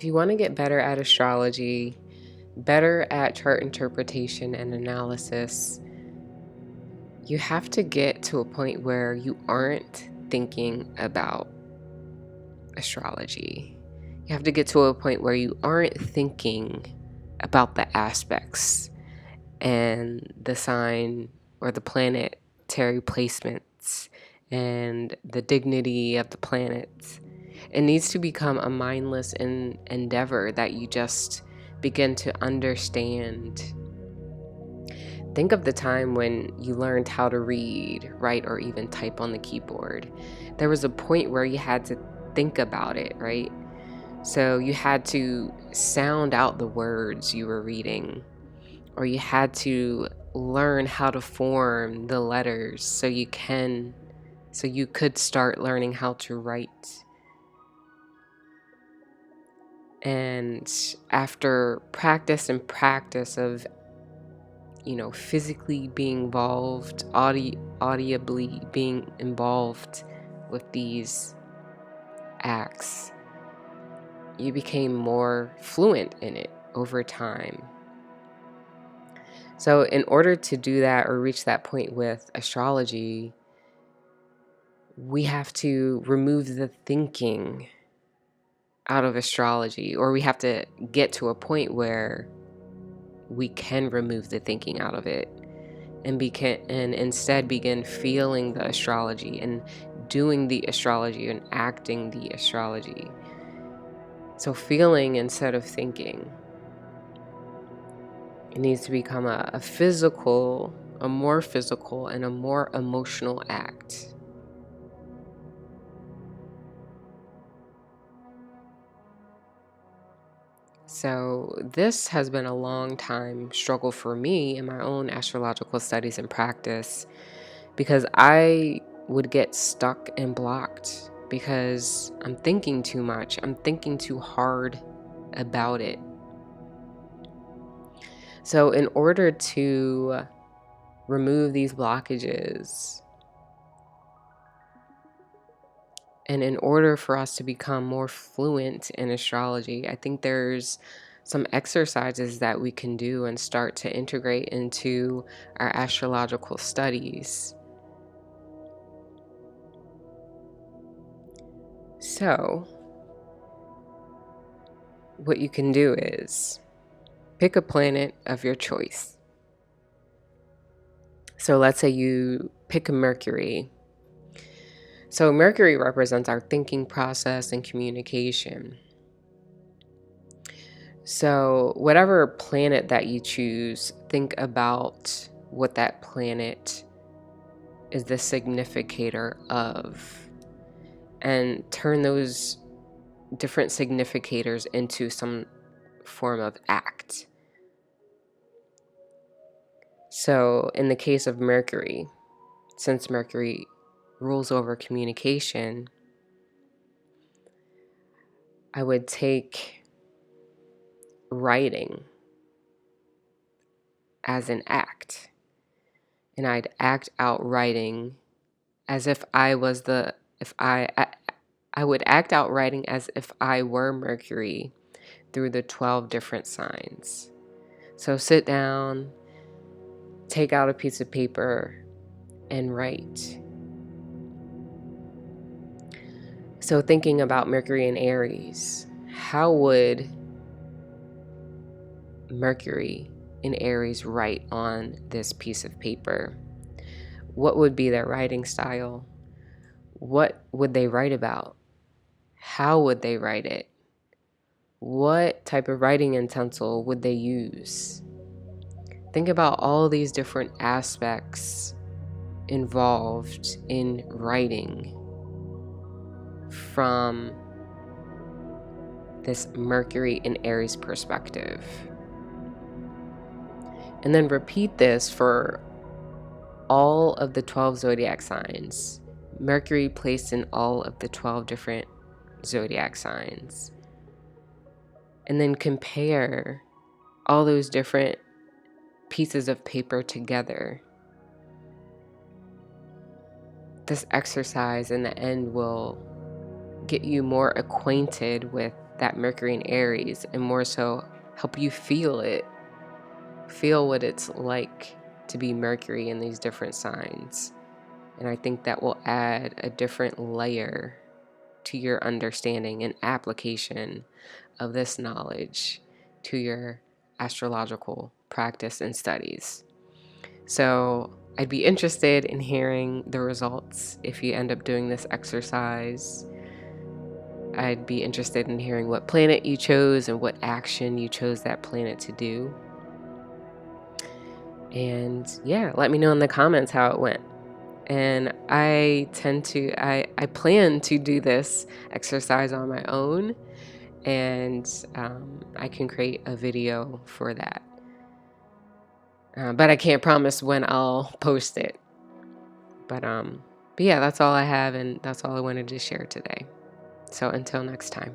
If you want to get better at astrology, better at chart interpretation and analysis, you have to get to a point where you aren't thinking about astrology. You have to get to a point where you aren't thinking about the aspects and the sign or the planetary placements and the dignity of the planets. It needs to become a mindless endeavor that you just begin to understand. Think of the time when you learned how to read, write, or even type on the keyboard. There was a point where you had to think about it, right? So you had to sound out the words you were reading, or you had to learn how to form the letters so you could start learning how to write. And after practice and practice of physically being involved, audibly being involved with these acts, you became more fluent in it over time. So in order to do that or reach that point with astrology, we have to remove the thinking out of astrology, or we have to get to a point where we can remove the thinking out of it and instead begin feeling the astrology and doing the astrology and acting the astrology. So feeling instead of thinking. It needs to become a more physical and a more emotional act. So this has been a long time struggle for me in my own astrological studies and practice, because I would get stuck and blocked because I'm thinking too much. I'm thinking too hard about it. So in order to remove these blockages, and in order for us to become more fluent in astrology, I think there's some exercises that we can do and start to integrate into our astrological studies. So, what you can do is pick a planet of your choice. So, let's say you pick Mercury. So Mercury represents our thinking process and communication. So whatever planet that you choose, think about what that planet is the significator of, and turn those different significators into some form of act. So in the case of Mercury, since Mercury rules over communication, I would take writing as an act, and I'd act out writing as if I was I would act out writing as if I were Mercury through the 12 different signs. So sit down, take out a piece of paper, and write. So thinking about Mercury in Aries, how would Mercury in Aries write on this piece of paper? What would be their writing style? What would they write about? How would they write it? What type of writing utensil would they use? Think about all these different aspects involved in writing from this Mercury in Aries perspective. And then repeat this for all of the 12 zodiac signs. Mercury placed in all of the 12 different zodiac signs. And then compare all those different pieces of paper together. This exercise in the end will get you more acquainted with that Mercury in Aries, and more so help you feel it. Feel what it's like to be Mercury in these different signs. And I think that will add a different layer to your understanding and application of this knowledge to your astrological practice and studies. So I'd be interested in hearing the results if you end up doing this exercise. I'd be interested in hearing what planet you chose and what action you chose that planet to do. And yeah, let me know in the comments how it went. And I plan to do this exercise on my own, and I can create a video for that. But I can't promise when I'll post it. But yeah, that's all I have, and that's all I wanted to share today. So until next time.